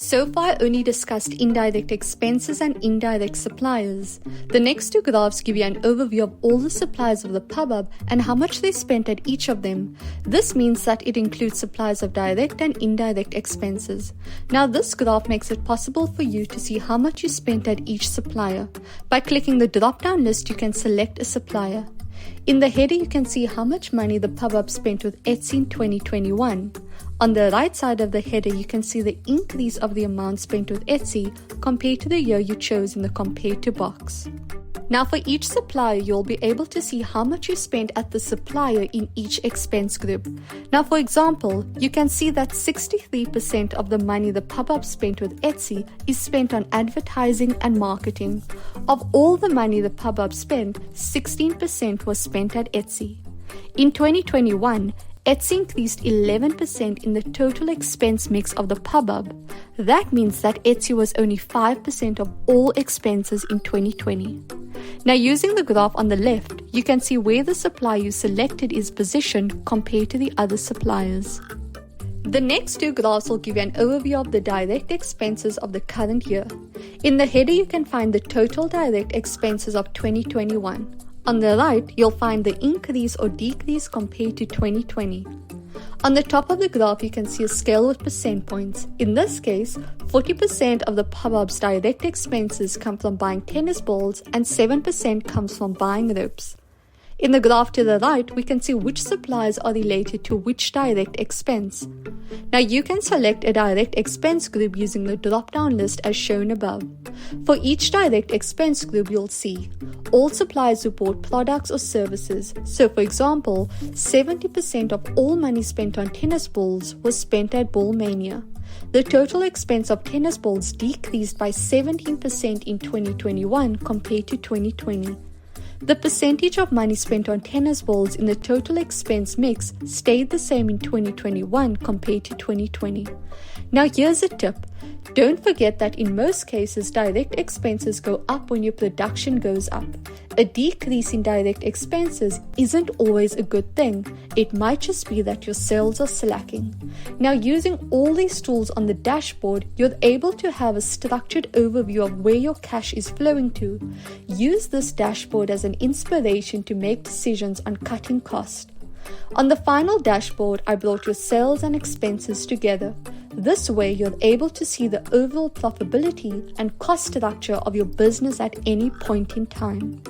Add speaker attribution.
Speaker 1: So far, I only discussed indirect expenses and indirect suppliers. The next two graphs give you an overview of all the suppliers of the pub and how much they spent at each of them. This means that it includes suppliers of direct and indirect expenses. Now, this graph makes it possible for you to see how much you spent at each supplier. By clicking the drop-down list, you can select a supplier. In the header, you can see how much money the pub spent with Etsy in 2021. On the right side of the header, you can see the increase of the amount spent with Etsy compared to the year you chose in the Compare To box. Now for each supplier, you'll be able to see how much you spent at the supplier in each expense group. Now for example, you can see that 63% of the money the pub spent with Etsy is spent on advertising and marketing. Of all the money the pub spent, 16% was spent at Etsy. In 2021, Etsy increased 11% in the total expense mix of the pub. That means that Etsy was only 5% of all expenses in 2020. Now using the graph on the left, you can see where the supplier you selected is positioned compared to the other suppliers. The next two graphs will give you an overview of the direct expenses of the current year. In the header, you can find the total direct expenses of 2021. On the right, you'll find the increase or decrease compared to 2020. On the top of the graph, you can see a scale with percent points. In this case, 40% of the pub's direct expenses come from buying tennis balls and 7% comes from buying ropes. In the graph to the right, we can see which suppliers are related to which direct expense. Now you can select a direct expense group using the drop-down list as shown above. For each direct expense group, you'll see all suppliers who bought products or services. So for example, 70% of all money spent on tennis balls was spent at Ballmania. The total expense of tennis balls decreased by 17% in 2021 compared to 2020. The percentage of money spent on tennis balls in the total expense mix stayed the same in 2021 compared to 2020. Now here's a tip. Don't forget that in most cases, direct expenses go up when your production goes up. A decrease in direct expenses isn't always a good thing. It might just be that your sales are slacking. Now using all these tools on the dashboard, you're able to have a structured overview of where your cash is flowing to. Use this dashboard as an inspiration to make decisions on cutting costs. On the final dashboard, I brought your sales and expenses together. This way, you're able to see the overall profitability and cost structure of your business at any point in time.